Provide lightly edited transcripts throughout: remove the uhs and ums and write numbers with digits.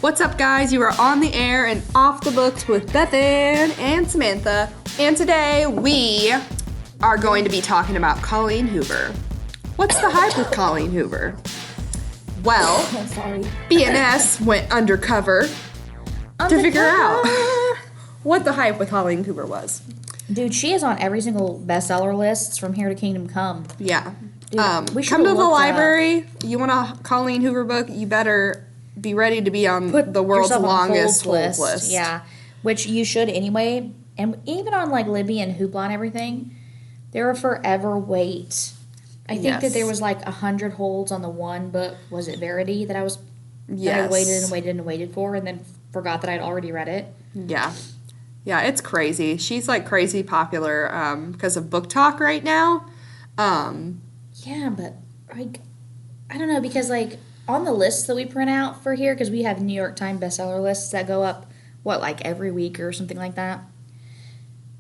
What's up, guys? You are on the air and off the books with Bethann and Samantha. And today we are going to be talking about Colleen Hoover. What's the hype with Colleen Hoover? Well, BNS went undercover to figure out what the hype with Colleen Hoover was. Dude, she is on every single bestseller lists from here to Kingdom Come. Yeah. Dude, we come to the library. You want a Colleen Hoover book, you better be ready to be on the world's longest hold list. Yeah, which you should anyway. And even on like Libby and Hoopla and everything, there are forever wait. I think that there was like 100 holds on the one book. Was it Verity that I was? That I waited and waited and waited for, and then forgot that I'd already read it. Yeah, yeah, it's crazy. She's like crazy popular because of Booktok right now. Yeah, but like I don't know, because like on the lists that we print out for here, because we have New York Times bestseller lists that go up like every week or something like that.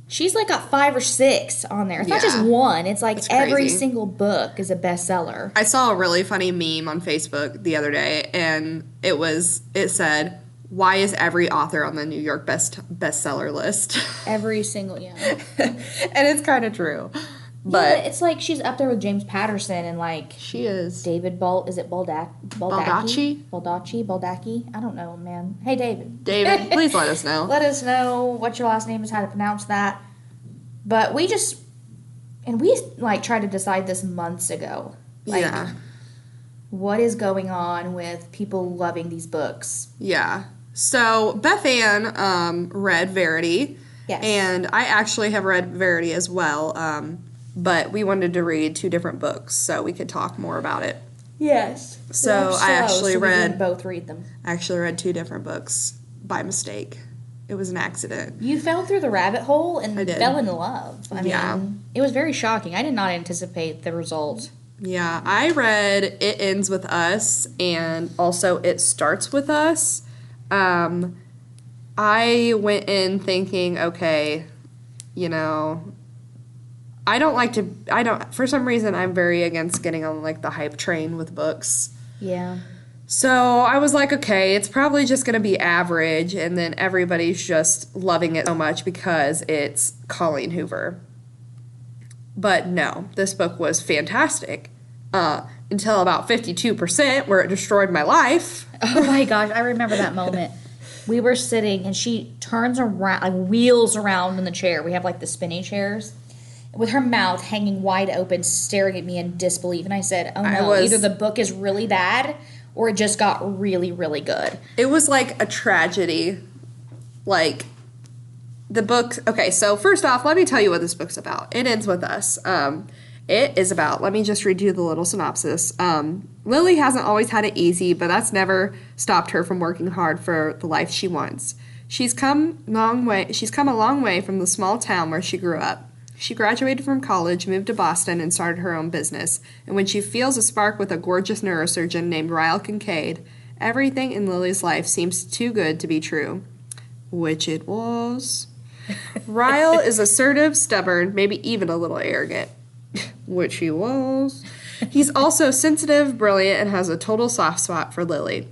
She's like got 5 or 6 on there. It's not just one. It's like every single book is a bestseller. I saw a really funny meme on Facebook the other day, and it said, "Why is every author on the New York bestseller list?" Every single, and it's kind of true. But it's like she's up there with James Patterson and like she is David Baldacci? I don't know, man. Hey, David. David, please let us know. Let us know what your last name is, how to pronounce that. But we like tried to decide this months ago. Like, what is going on with people loving these books? Yeah. So Bethann read Verity. Yes. And I actually have read Verity as well. But we wanted to read 2 different books so we could talk more about it. Yes. So I actually both read them. I actually read 2 different books by mistake. It was an accident. You fell through the rabbit hole and fell in love. I mean, it was very shocking. I did not anticipate the result. Yeah, I read It Ends With Us and also It Starts With Us. I went in thinking, okay, for some reason, I'm very against getting on, like, the hype train with books. Yeah. So I was like, okay, it's probably just going to be average, and then everybody's just loving it so much because it's Colleen Hoover. But no, this book was fantastic until about 52%, where it destroyed my life. Oh, my gosh, I remember that moment. We were sitting, and she turns around, like, wheels around in the chair. We have, like, the spinny chairs, with her mouth hanging wide open, staring at me in disbelief. And I said, oh no, either the book is really bad or it just got really, really good. It was like a tragedy. Like, the book... Okay, so first off, let me tell you what this book's about. It Ends With Us. It is about... Let me just read you the little synopsis. Lily hasn't always had it easy, but that's never stopped her from working hard for the life she wants. She's come a long way from the small town where she grew up. She graduated from college, moved to Boston, and started her own business. And when she feels a spark with a gorgeous neurosurgeon named Ryle Kincaid, everything in Lily's life seems too good to be true. Which it was. Ryle is assertive, stubborn, maybe even a little arrogant. Which he was. He's also sensitive, brilliant, and has a total soft spot for Lily.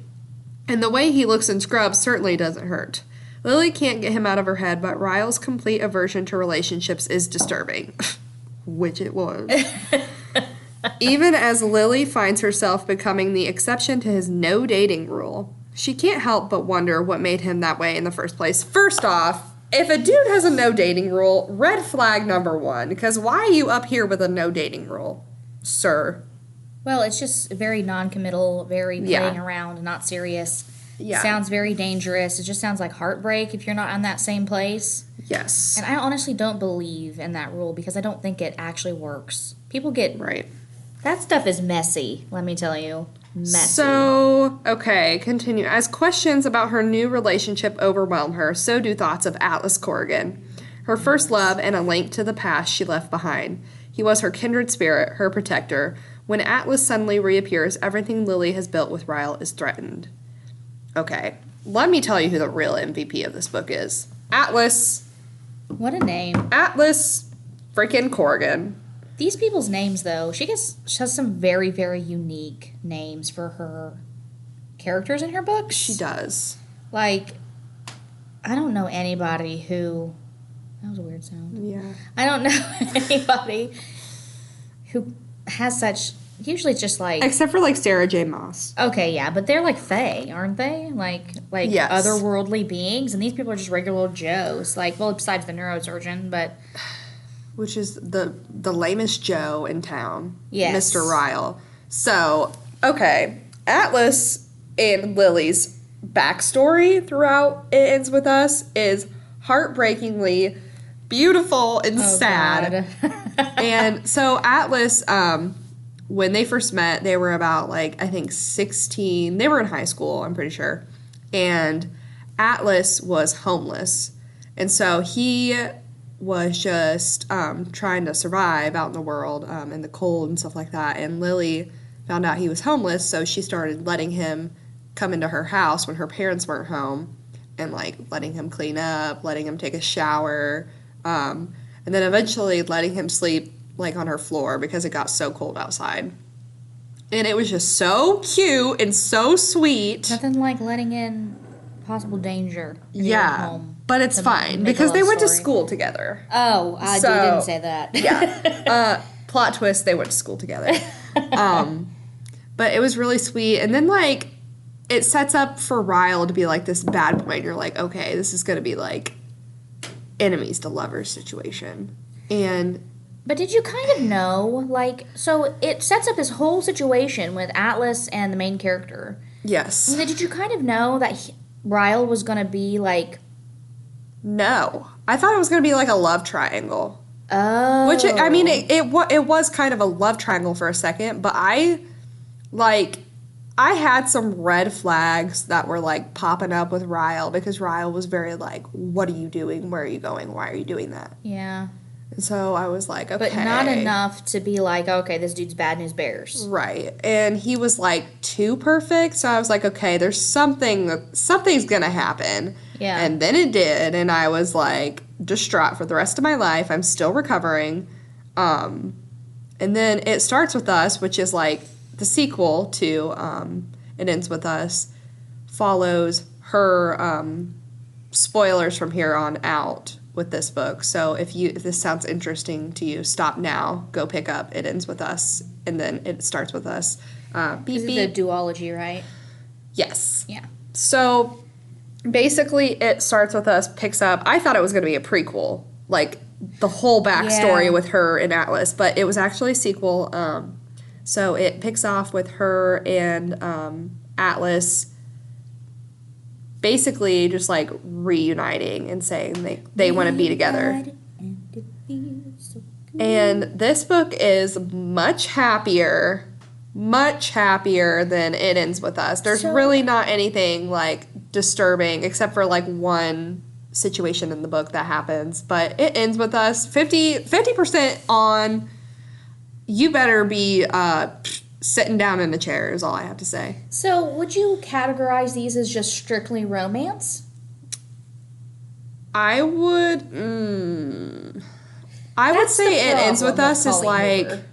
And the way he looks in scrubs certainly doesn't hurt. Lily can't get him out of her head, but Ryle's complete aversion to relationships is disturbing. Which it was. Even as Lily finds herself becoming the exception to his no dating rule, she can't help but wonder what made him that way in the first place. First off, if a dude has a no dating rule, red flag number 1, because why are you up here with a no dating rule, sir? Well, it's just very non-committal, very playing around, not serious. Yeah. Sounds very dangerous. It just sounds like heartbreak if you're not in that same place. Yes. And I honestly don't believe in that rule because I don't think it actually works. People get... Right. That stuff is messy, let me tell you. Messy. So, okay, continue. As questions about her new relationship overwhelm her, so do thoughts of Atlas Corrigan. Her first love and a link to the past she left behind. He was her kindred spirit, her protector. When Atlas suddenly reappears, everything Lily has built with Ryle is threatened. Okay, let me tell you who the real MVP of this book is. Atlas. What a name. Atlas freaking Corrigan. These people's names, though, she has some very, very unique names for her characters in her books. She does. Like, I don't know anybody who... That was a weird sound. Yeah. I don't know anybody who has such... Usually it's just like... Except for, like, Sarah J. Maas. Okay, yeah, but they're like fae, aren't they? Like yes. otherworldly beings, and these people are just regular old Joes. Like, well, besides the neurosurgeon, but... Which is the lamest Joe in town. Yes. Mr. Ryle. So, okay. Atlas and Lily's backstory throughout It Ends With Us is heartbreakingly beautiful and sad. And so Atlas, when they first met, they were about, like, I think 16. They were in high school, I'm pretty sure. And Atlas was homeless. And so he was just trying to survive out in the world in the cold and stuff like that. And Lily found out he was homeless, so she started letting him come into her house when her parents weren't home and, like, letting him clean up, letting him take a shower, and then eventually letting him sleep, like, on her floor because it got so cold outside. And it was just so cute and so sweet. Nothing like letting in possible danger in your home. But it's fine because they went to school together. Oh, I didn't say that. Yeah. Plot twist, they went to school together. But it was really sweet. And then, like, it sets up for Ryle to be, like, this bad boy. And you're like, okay, this is going to be, like, enemies to lovers situation. But did you kind of know, like, so it sets up this whole situation with Atlas and the main character. Yes. Did you kind of know that Ryle was going to be, like... No. I thought it was going to be, like, a love triangle. Oh. Which, I mean, it was kind of a love triangle for a second, but I had some red flags that were, like, popping up with Ryle because Ryle was very, like, what are you doing? Where are you going? Why are you doing that? Yeah. And so I was like, okay. But not enough to be like, okay, this dude's bad news bears. Right. And he was, like, too perfect, so I was like, okay, there's something's gonna happen. Yeah. And then it did, and I was, like, distraught for the rest of my life. I'm still recovering. And then It Starts With Us, which is, like, the sequel to It Ends With Us, follows her spoilers from here on out with this book. So if this sounds interesting to you, stop now, go pick up It Ends With Us, and then It Starts With Us. This is a duology, right? Yes. Yeah. So basically, It Starts With Us picks up, I thought it was going to be a prequel, like the whole backstory with her and Atlas, but it was actually a sequel. So it picks off with her and Atlas basically just, like, reuniting and saying they want to be together. And this book is much happier than It Ends With Us. There's really not anything, like, disturbing except for, like, one situation in the book that happens. But It Ends With Us, 50% on, you better be sitting down in a chair is all I have to say. So would you categorize these as just strictly romance? I would say It Ends With Us is, like, Hoover.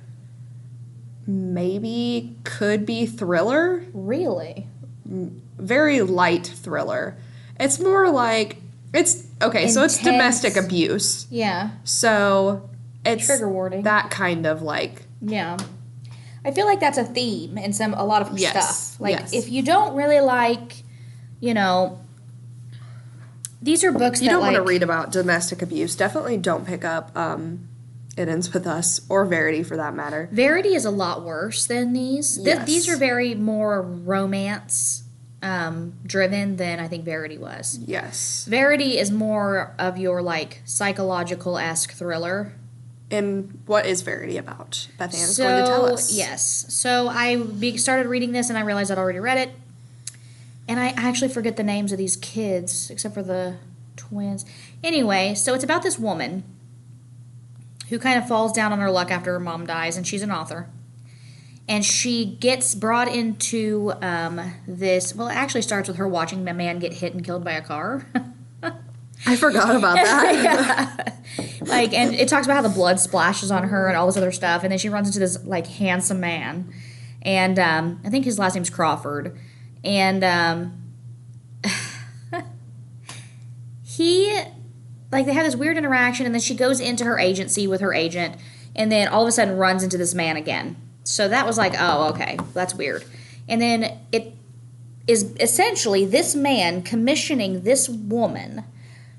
maybe could be thriller. Really? Very light thriller. It's more like, it's, okay, so it's Intense. domestic abuse. Yeah. So it's Trigger warning. that kind of, like... Yeah. I feel like that's a theme in a lot of her stuff. Like, yes. if you don't really like, you know, these are books you that, don't like... want to read about domestic abuse, definitely don't pick up It Ends With Us, or Verity for that matter. Verity is a lot worse than these. Yes. These are very more romance driven than I think Verity was. Yes. Verity is more of your, like, psychological-esque thriller. And what is Verity about? Bethann is going to tell us. Yes. So I started reading this and I realized I'd already read it. And I actually forget the names of these kids, except for the twins. Anyway, so it's about this woman who kind of falls down on her luck after her mom dies, and she's an author. And she gets brought into this... Well, it actually starts with her watching a man get hit and killed by a car. I forgot about that. Like, and it talks about how the blood splashes on her and all this other stuff, and then she runs into this, like, handsome man, and I think his last name's Crawford, And he, like, they have this weird interaction, and then she goes into her agency with her agent, and then all of a sudden runs into this man again. So that was like, oh, okay, that's weird. And then it is essentially this man commissioning this woman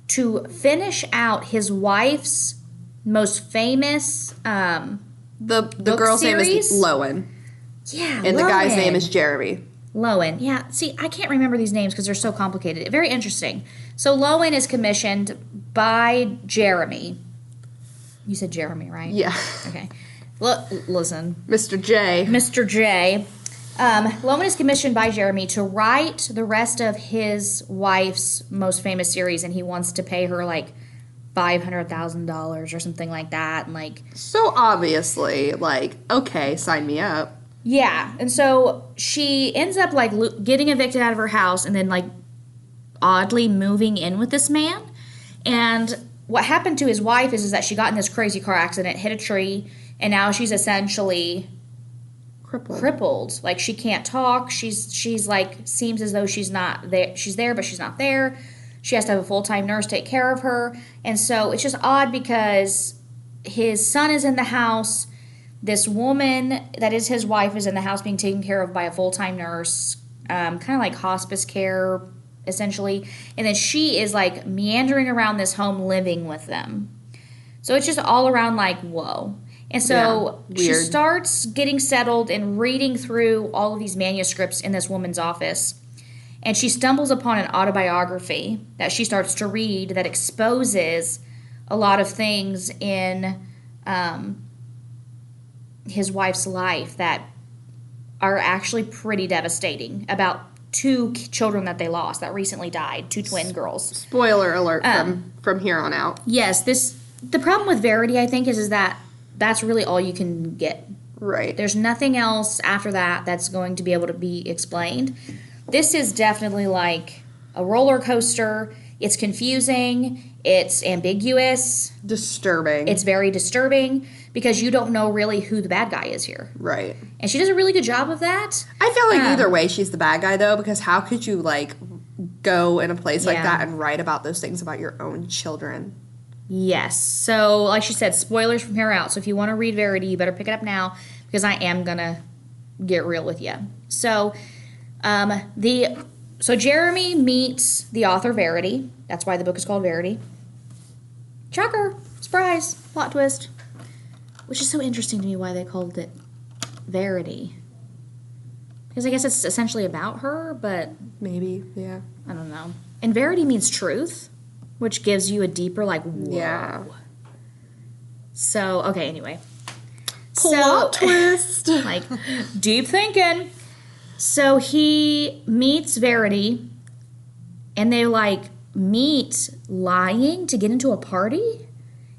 to finish out his wife's most famous The girl's name is Lowen. Yeah, and the guy's name is Jeremy. Lowen. Yeah, see, I can't remember these names because they're so complicated. Very interesting. So Lowen is commissioned by Jeremy. You said Jeremy, right? Yeah. Okay. Listen. Mr. J. Mr. J. Lowen is commissioned by Jeremy to write the rest of his wife's most famous series, and he wants to pay her like $500,000 or something like that. And like, so obviously, like, okay, sign me up. Yeah, and so she ends up like getting evicted out of her house, and then like oddly moving in with this man. And what happened to his wife is that she got in this crazy car accident, hit a tree, and now she's essentially crippled. Like, she can't talk. She's like, seems as though she's not there. She's there, but she's not there. She has to have a full-time nurse take care of her. And so it's just odd because his son is in the house. This woman that is his wife is in the house being taken care of by a full-time nurse, kind of like hospice care, essentially. And then she is like meandering around this home living with them. So it's just all around like, whoa. And so she starts getting settled and reading through all of these manuscripts in this woman's office. And she stumbles upon an autobiography that she starts to read that exposes a lot of things in his wife's life that are actually pretty devastating about two children that they lost that recently died, two twin girls. Spoiler alert from here on out. Yes, the problem with Verity, I think, is that that's really all you can get. Right. There's nothing else after that that's going to be able to be explained. This is definitely like a roller coaster. It's confusing. It's ambiguous. Disturbing. It's very disturbing because you don't know really who the bad guy is here. Right. And she does a really good job of that. I feel like either way she's the bad guy, though, because how could you, like, go in a place like that and write about those things about your own children? Yes. So, like she said, spoilers from here out. So if you want to read Verity, you better pick it up now because I am going to get real with you. So, so Jeremy meets the author Verity. That's why the book is called Verity. Shocker. Surprise. Plot twist. Which is so interesting to me why they called it Verity. Because I guess it's essentially about her, but... Maybe, yeah. I don't know. And Verity means truth, which gives you a deeper, like, whoa. Yeah. So, okay, anyway. Plot twist. Like, deep thinking. So he meets Verity, and they, like, meet lying to get into a party,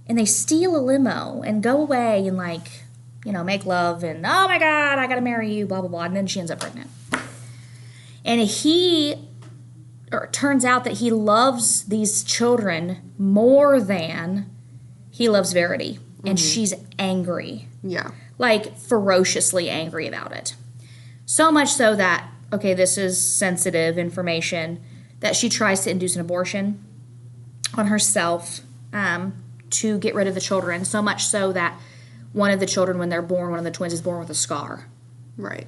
and they steal a limo and go away and, like, you know, make love, and, oh my God, I gotta marry you, blah, blah, blah, and then she ends up pregnant. And it turns out that he loves these children more than he loves Verity, and she's angry. Yeah. Like, ferociously angry about it. So much so that, okay, this is sensitive information, that she tries to induce an abortion on herself to get rid of the children. So much so that one of the children, when they're born, one of the twins is born with a scar. Right.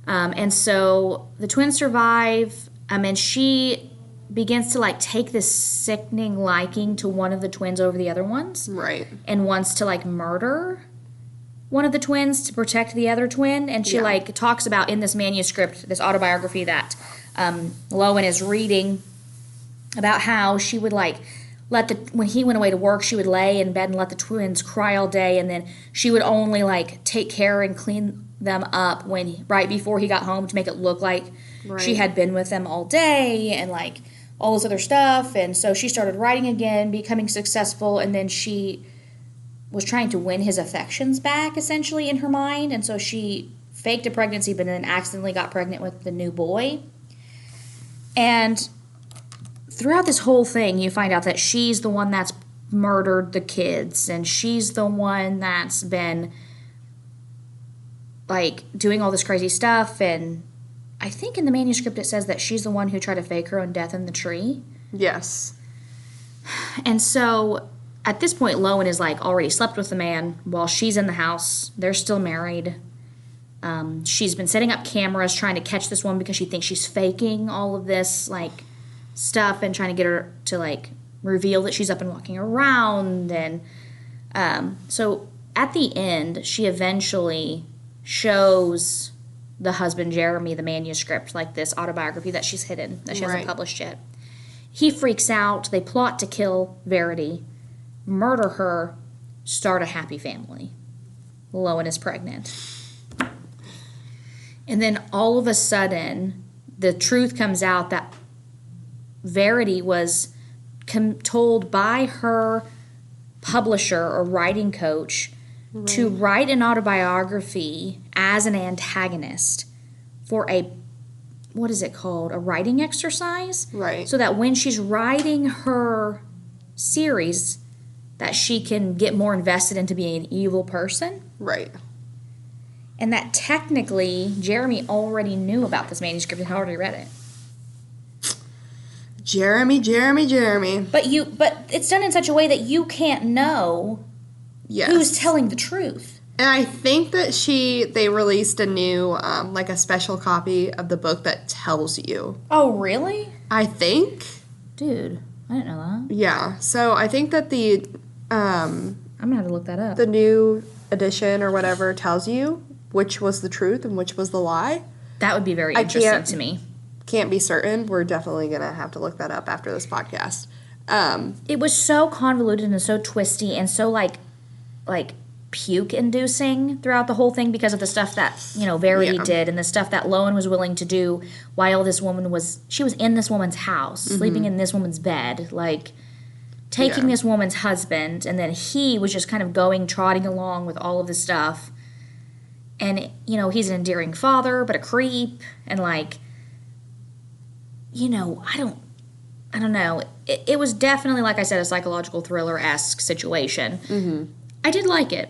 And so the twins survive, and she begins to, like, take this sickening liking to one of the twins over the other ones. Right. And wants to, like, murder one of the twins to protect the other twin. And she, like, talks about in this manuscript, this autobiography that Lowen is reading, about how she would, like, when he went away to work, she would lay in bed and let the twins cry all day, and then she would only, like, take care and clean them up right before he got home to make it look like she had been with them all day, and, like, all this other stuff. And so she started writing again, becoming successful, and then she was trying to win his affections back, essentially, in her mind. And so she faked a pregnancy, but then accidentally got pregnant with the new boy. And throughout this whole thing, you find out that she's the one that's murdered the kids, and she's the one that's been, like, doing all this crazy stuff. And I think in the manuscript it says that she's the one who tried to fake her own death in the tree. Yes. And so at this point, Lowen is like already slept with the man while she's in the house. They're still married. She's been setting up cameras trying to catch this woman because she thinks she's faking all of this like stuff and trying to get her to like reveal that she's up and walking around. And so at the end, she eventually shows the husband Jeremy the manuscript, like this autobiography that she's hidden, that she hasn't published yet. He freaks out. They plot to kill Verity, murder her, start a happy family. Lowen is pregnant. And then all of a sudden, the truth comes out that Verity was told by her publisher or writing coach to write an autobiography as an antagonist for a, what is it called? A writing exercise? Right. So that when she's writing her series, that she can get more invested into being an evil person. Right. And that technically, Jeremy already knew about this manuscript and had already read it. Jeremy. But it's done in such a way that you can't know who's telling the truth. And I think that they released a new, like a special copy of the book that tells you. Oh, really? I think. Dude, I didn't know that. Yeah. So I think that I'm going to have to look that up. the new edition or whatever tells you which was the truth and which was the lie. That would be very interesting to me. Can't be certain. We're definitely going to have to look that up after this podcast. It was so convoluted and so twisty and so like puke-inducing throughout the whole thing because of the stuff that, Verity did and the stuff that Lowen was willing to do while this woman was in this woman's house, sleeping in this woman's bed, like taking this woman's husband, and then he was just kind of trotting along with all of this stuff. And, he's an endearing father, but a creep, and like, I don't know. It was definitely, like I said, a psychological thriller-esque situation. Mm-hmm. I did like it.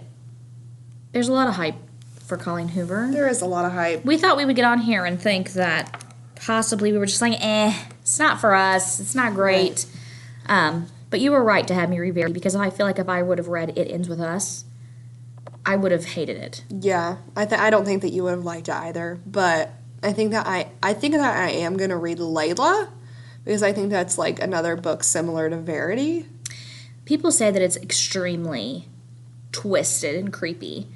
There's a lot of hype for Colleen Hoover. There is a lot of hype. We thought we would get on here and think that possibly we were just like, it's not for us. It's not great. Right. But you were right to have me read Verity because I feel like if I would have read It Ends With Us, I would have hated it. Yeah. I don't think that you would have liked it either. But I think that I am going to read Layla because I think that's like another book similar to Verity. People say that it's extremely twisted and creepy.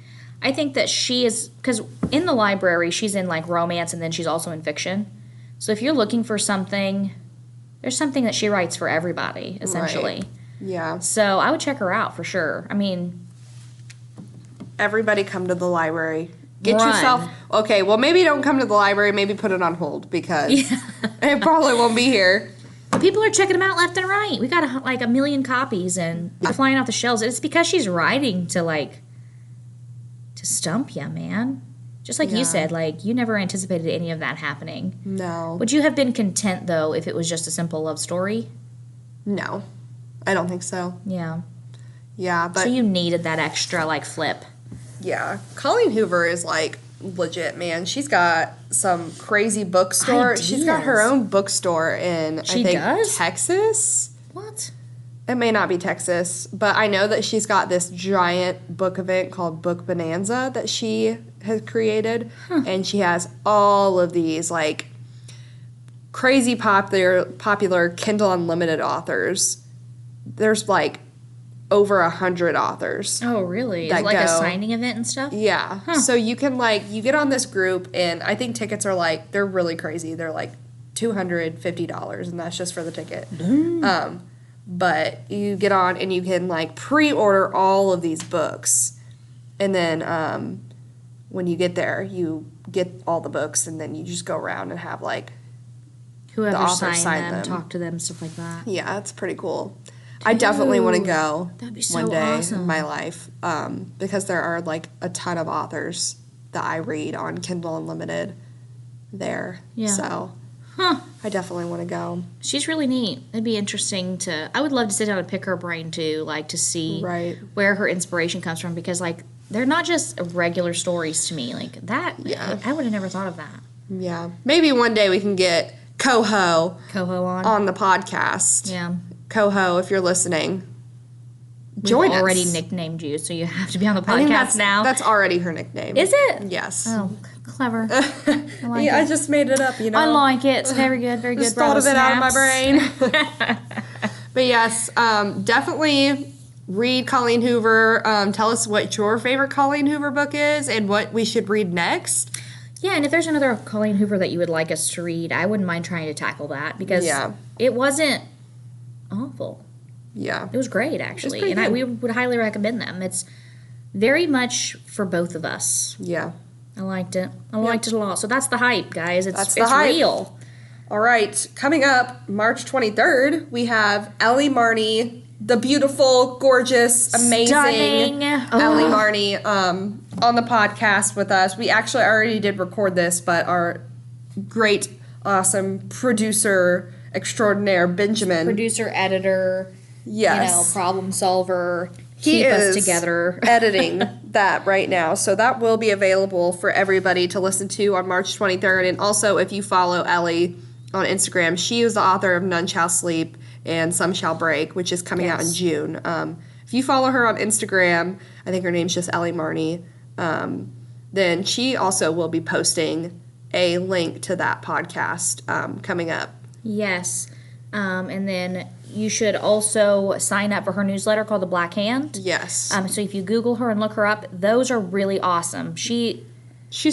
I think that she is, because in the library she's in like romance and then she's also in fiction. So if you're looking for something, there's something that she writes for everybody, essentially. Right. Yeah. So I would check her out for sure. I mean, everybody come to the library. Get Run. yourself... Okay, well, maybe don't come to the library. Maybe put it on hold because it probably won't be here. But people are checking them out left and right. We got like a million copies and they're flying off the shelves. It's because she's writing to stump you, man. Just like you said, like, you never anticipated any of that happening. No. Would you have been content, though, if it was just a simple love story? No. I don't think so. Yeah. Yeah, but... So you needed that extra, flip. Yeah. Colleen Hoover is, legit, man. She's got some crazy bookstore. Ideas. She's got her own bookstore in, Texas. What? It may not be Texas, but I know that she's got this giant book event called Book Bonanza that she has created, and she has all of these, crazy popular Kindle Unlimited authors. There's, over 100 authors. Oh, really? Is it a signing event and stuff? Yeah. Huh. So you can, you get on this group, and I think tickets are, they're really crazy. They're, $250, and that's just for the ticket. But you get on, and you can, pre-order all of these books. And then when you get there, you get all the books, and then you just go around and have, whoever the author sign them, talk to them, stuff like that. Yeah, it's pretty cool. I definitely want to go that'd be so one day awesome. in my life because there are a ton of authors that I read on Kindle Unlimited there. Yeah. So I definitely want to go. She's really neat. It'd be interesting I would love to sit down and pick her brain too, to see where her inspiration comes from because they're not just regular stories to me. I would have never thought of that. Yeah. Maybe one day we can get Coho on the podcast. Yeah. Coho, if you're listening, join us. We've already nicknamed you, so you have to be on the podcast now. That's already her nickname. Is it? Yes. Oh, clever. I just made it up, I like it. It's very good, very good. Just thought of it out of my brain. But yes, definitely read Colleen Hoover. Tell us what your favorite Colleen Hoover book is and what we should read next. Yeah, and if there's another Colleen Hoover that you would like us to read, I wouldn't mind trying to tackle that because it wasn't awful. Yeah. It was great, actually. And we would highly recommend them. It's very much for both of us. Yeah. I liked it. I liked it a lot. So that's the hype, guys. It's hype. Real. All right. Coming up, March 23rd, we have Ellie Marney, the beautiful, gorgeous, amazing stunning Ellie Marney on the podcast with us. We actually already did record this, but our great, awesome producer extraordinaire, Benjamin. Producer, editor, yes, problem solver. Keep us together. Editing that right now. So that will be available for everybody to listen to on March 23rd. And also, if you follow Ellie on Instagram, she is the author of None Shall Sleep and Some Shall Break, which is coming out in June. If you follow her on Instagram, I think her name's just Ellie Marney, then she also will be posting a link to that podcast coming up. Yes. And then you should also sign up for her newsletter called The Black Hand. Yes. So if you Google her and look her up, those are really awesome. She's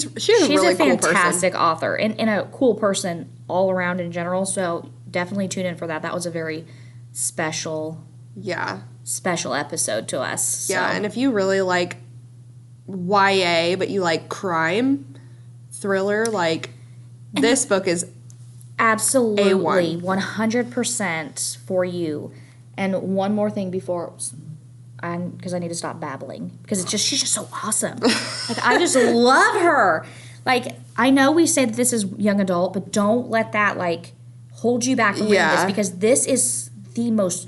a really cool fantastic author and a cool person all around in general. So definitely tune in for that. That was a very special episode to us. So. Yeah, and if you really like YA, but you like crime, thriller, this book is absolutely A1. 100% for you. And one more thing before, because I need to stop babbling, because she's just so awesome. I just love her. I know we say that this is young adult, but don't let that hold you back from reading this, because this is the most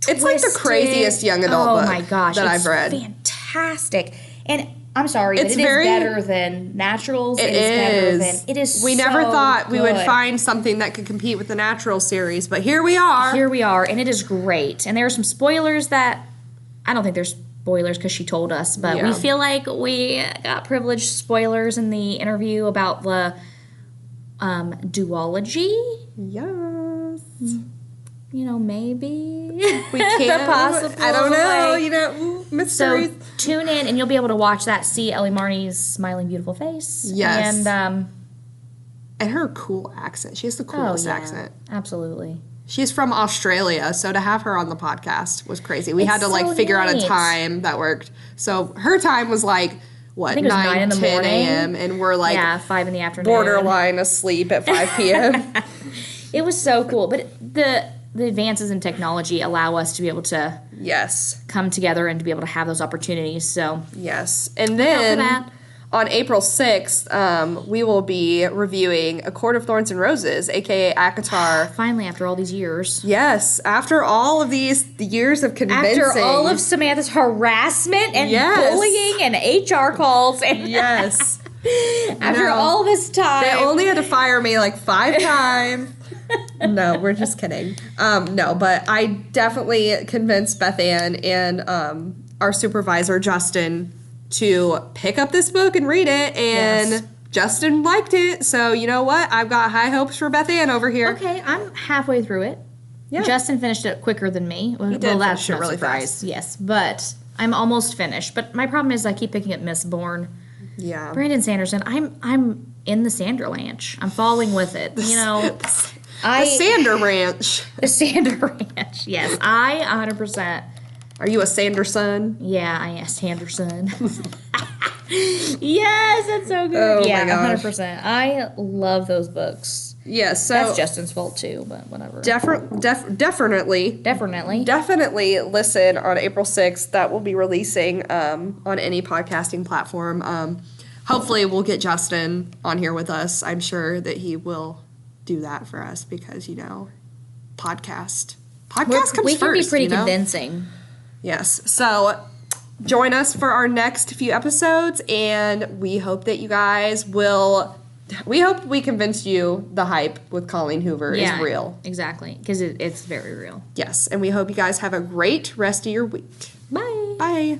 twisted, it's like the craziest young adult book my gosh, that I've read. Fantastic. And I'm sorry, but it is better than Naturals. It is We never thought we would find something that could compete with the Naturals series, but here we are. Here we are, and it is great. And there are some spoilers that I don't think there's spoilers because she told us, but we feel like we got privileged spoilers in the interview about the duology. Yes. Maybe we can't. The possible. I don't know. Mysteries. So tune in, and you'll be able to watch that. See Ellie Marney's smiling, beautiful face. Yes. And her cool accent. She has the coolest accent. Absolutely. She's from Australia, so to have her on the podcast was crazy. We had to figure out a time that worked. So her time was 9, 10 a.m. and we're 5 in the afternoon. Borderline asleep at 5 p.m. It was so cool, but the advances in technology allow us to be able to come together and to be able to have those opportunities. So and then on April 6th, we will be reviewing A Court of Thorns and Roses, a.k.a. ACOTAR. Finally, after all these years. Yes, after all of the years of convincing. After all of Samantha's harassment and bullying and HR calls. And after all this time. They only had to fire me 5 times. No, we're just kidding. No, but I definitely convinced Bethann and our supervisor, Justin, to pick up this book and read it, and Justin liked it. So you know what? I've got high hopes for Bethann over here. Okay, I'm halfway through it. Yeah. Justin finished it quicker than me. He did finish it really fast. Yes, but I'm almost finished. But my problem is I keep picking up Mistborn. Yeah. Brandon Sanderson. I'm in the Sander Ranch. I'm falling with it. The Sander Ranch. The Sander Ranch. Yes, I 100%. Are you a Sanderson? Yeah, I am Sanderson. Yes, that's so good. Oh my gosh. 100%. I love those books. Yes, so that's Justin's fault too, but whatever. Definitely listen on April 6th. That will be releasing on any podcasting platform. Hopefully, we'll get Justin on here with us. I'm sure that he will do that for us because podcast comes first. We can be pretty convincing. Yes. So join us for our next few episodes, and we hope that you guys will we hope we convinced you the hype with Colleen Hoover is real. Exactly, because it's very real. Yes, and we hope you guys have a great rest of your week. Bye. Bye.